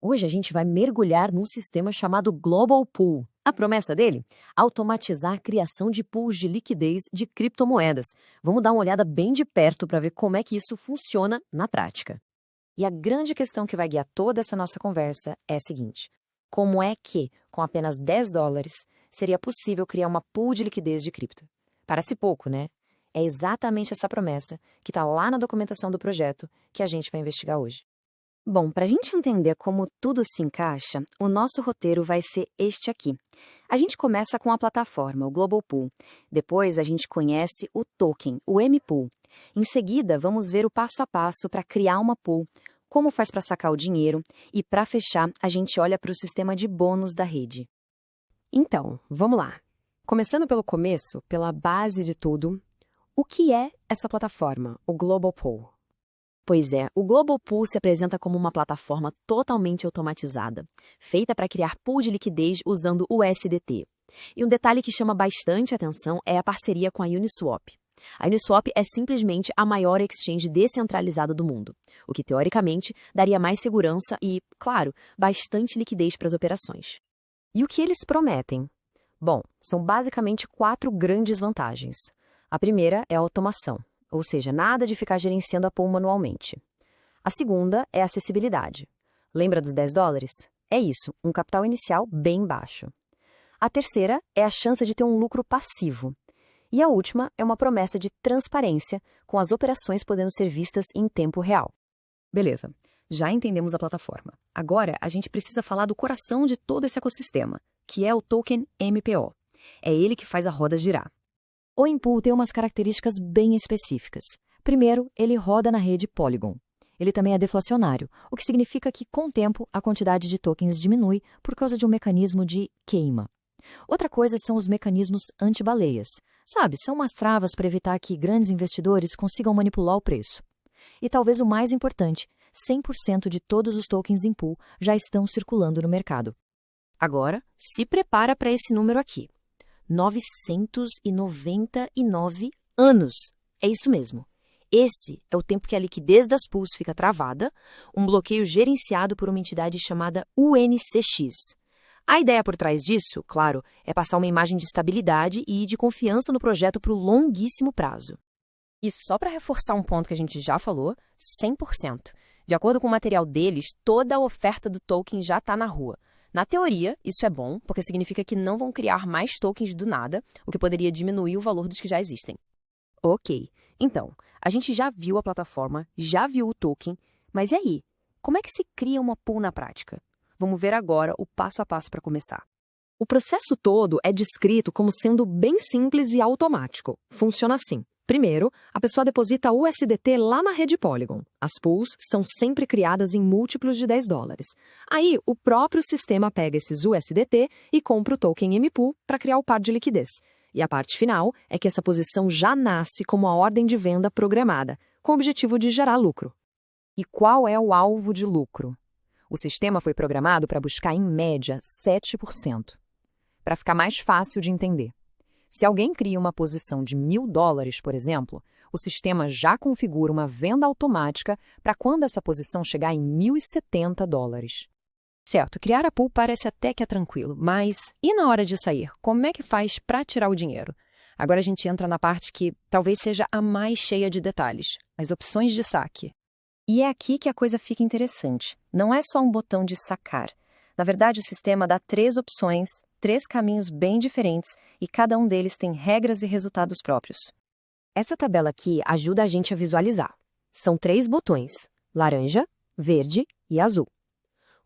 Hoje a gente vai mergulhar num sistema chamado Global Pool. A promessa dele? Automatizar a criação de pools de liquidez de criptomoedas. Vamos dar uma olhada bem de perto para ver como é que isso funciona na prática. E a grande questão que vai guiar toda essa nossa conversa é a seguinte: como é que, com apenas $10, seria possível criar uma pool de liquidez de cripto? Parece pouco, né? É exatamente essa promessa que está lá na documentação do projeto que a gente vai investigar hoje. Bom, para a gente entender como tudo se encaixa, o nosso roteiro vai ser este aqui. A gente começa com a plataforma, o Global Pool. Depois, a gente conhece o token, o M-Pool. Em seguida, vamos ver o passo a passo para criar uma pool, como faz para sacar o dinheiro e, para fechar, a gente olha para o sistema de bônus da rede. Então, vamos lá. Começando pelo começo, pela base de tudo, o que é essa plataforma, o Global Pool? Pois é, o Global Pool se apresenta como uma plataforma totalmente automatizada, feita para criar pool de liquidez usando o USDT. E um detalhe que chama bastante atenção é a parceria com a Uniswap. A Uniswap é simplesmente a maior exchange descentralizada do mundo, o que teoricamente daria mais segurança e, claro, bastante liquidez para as operações. E o que eles prometem? Bom, são basicamente 4 grandes vantagens. A primeira é a automação. Ou seja, nada de ficar gerenciando a pool manualmente. A segunda é a acessibilidade. Lembra dos $10? É isso, um capital inicial bem baixo. A terceira é a chance de ter um lucro passivo. E a última é uma promessa de transparência, com as operações podendo ser vistas em tempo real. Beleza, já entendemos a plataforma. Agora a gente precisa falar do coração de todo esse ecossistema, que é o token MPO. É ele que faz a roda girar. O M-Pool tem umas características bem específicas. Primeiro, ele roda na rede Polygon. Ele também é deflacionário, o que significa que, com o tempo, a quantidade de tokens diminui por causa de um mecanismo de queima. Outra coisa são os mecanismos anti-baleias. Sabe, são umas travas para evitar que grandes investidores consigam manipular o preço. E talvez o mais importante, 100% de todos os tokens em pool já estão circulando no mercado. Agora, se prepara para esse número aqui. 999 anos. É isso mesmo. Esse é o tempo que a liquidez das pools fica travada, um bloqueio gerenciado por uma entidade chamada UNCX. A ideia por trás disso, claro, é passar uma imagem de estabilidade e de confiança no projeto para o longuíssimo prazo. E só para reforçar um ponto que a gente já falou, 100%. De acordo com o material deles, toda a oferta do token já está na rua. Na teoria, isso é bom, porque significa que não vão criar mais tokens do nada, o que poderia diminuir o valor dos que já existem. Ok, então, a gente já viu a plataforma, já viu o token, mas e aí? Como é que se cria uma pool na prática? Vamos ver agora o passo a passo para começar. O processo todo é descrito como sendo bem simples e automático. Funciona assim. Primeiro, a pessoa deposita o USDT lá na rede Polygon. As pools são sempre criadas em múltiplos de $10. Aí, o próprio sistema pega esses USDT e compra o token M-Pool para criar o par de liquidez. E a parte final é que essa posição já nasce como a ordem de venda programada, com o objetivo de gerar lucro. E qual é o alvo de lucro? O sistema foi programado para buscar, em média, 7%. Para ficar mais fácil de entender. Se alguém cria uma posição de $1.000, por exemplo, o sistema já configura uma venda automática para quando essa posição chegar em $1.070. Certo, criar a pool parece até que é tranquilo, mas e na hora de sair? Como é que faz para tirar o dinheiro? Agora a gente entra na parte que talvez seja a mais cheia de detalhes, as opções de saque. E é aqui que a coisa fica interessante. Não é só um botão de sacar. Na verdade, o sistema dá 3 opções, 3 caminhos bem diferentes e cada um deles tem regras e resultados próprios. Essa tabela aqui ajuda a gente a visualizar. São 3 botões, laranja, verde e azul.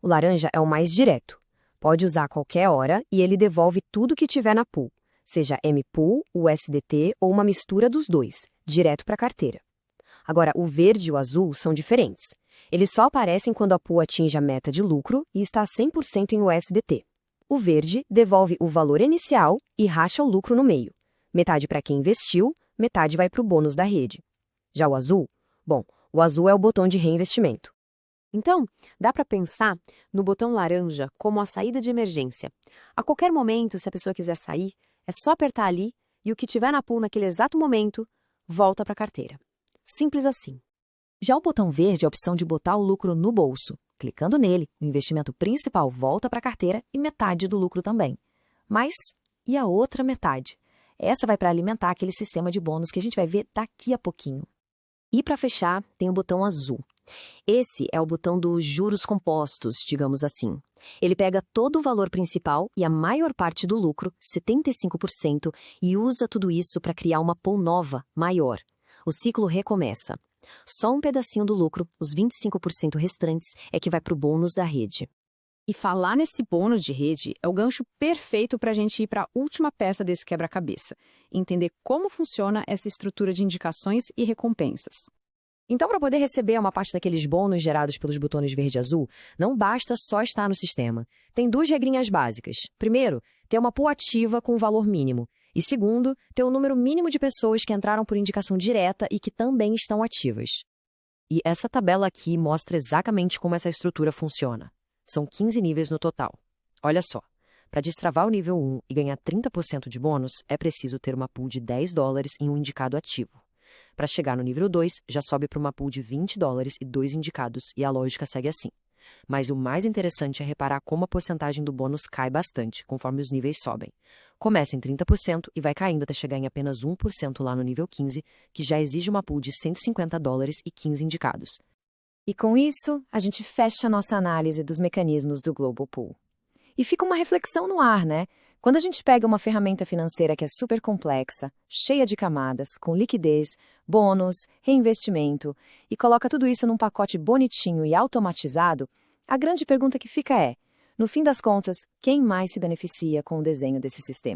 O laranja é o mais direto. Pode usar a qualquer hora e ele devolve tudo que tiver na pool, seja M-Pool, USDT ou uma mistura dos dois, direto para a carteira. Agora, o verde e o azul são diferentes. Eles só aparecem quando a pool atinge a meta de lucro e está 100% em USDT. O verde devolve o valor inicial e racha o lucro no meio. Metade para quem investiu, metade vai para o bônus da rede. Já o azul? Bom, o azul é o botão de reinvestimento. Então, dá para pensar no botão laranja como a saída de emergência. A qualquer momento, se a pessoa quiser sair, é só apertar ali e o que tiver na pool naquele exato momento, volta para a carteira. Simples assim. Já o botão verde é a opção de botar o lucro no bolso. Clicando nele, o investimento principal volta para a carteira e metade do lucro também. Mas e a outra metade? Essa vai para alimentar aquele sistema de bônus que a gente vai ver daqui a pouquinho. E para fechar, tem o botão azul. Esse é o botão dos juros compostos, digamos assim. Ele pega todo o valor principal e a maior parte do lucro, 75%, e usa tudo isso para criar uma pool nova, maior. O ciclo recomeça. Só um pedacinho do lucro, os 25% restantes, é que vai para o bônus da rede. E falar nesse bônus de rede é o gancho perfeito para a gente ir para a última peça desse quebra-cabeça, entender como funciona essa estrutura de indicações e recompensas. Então, para poder receber uma parte daqueles bônus gerados pelos botões verde e azul, não basta só estar no sistema. Tem duas regrinhas básicas. Primeiro, ter uma pool ativa com um valor mínimo. E segundo, ter um número mínimo de pessoas que entraram por indicação direta e que também estão ativas. E essa tabela aqui mostra exatamente como essa estrutura funciona. São 15 níveis no total. Olha só, para destravar o nível 1 e ganhar 30% de bônus, é preciso ter uma pool de $10 em um indicado ativo. Para chegar no nível 2, já sobe para uma pool de $20 e 2 indicados, e a lógica segue assim. Mas o mais interessante é reparar como a porcentagem do bônus cai bastante, conforme os níveis sobem. Começa em 30% e vai caindo até chegar em apenas 1% lá no nível 15, que já exige uma pool de $150 e 15 indicados. E com isso, a gente fecha a nossa análise dos mecanismos do Global Pool. E fica uma reflexão no ar, né? Quando a gente pega uma ferramenta financeira que é super complexa, cheia de camadas, com liquidez, bônus, reinvestimento, e coloca tudo isso num pacote bonitinho e automatizado, a grande pergunta que fica é, no fim das contas, quem mais se beneficia com o desenho desse sistema?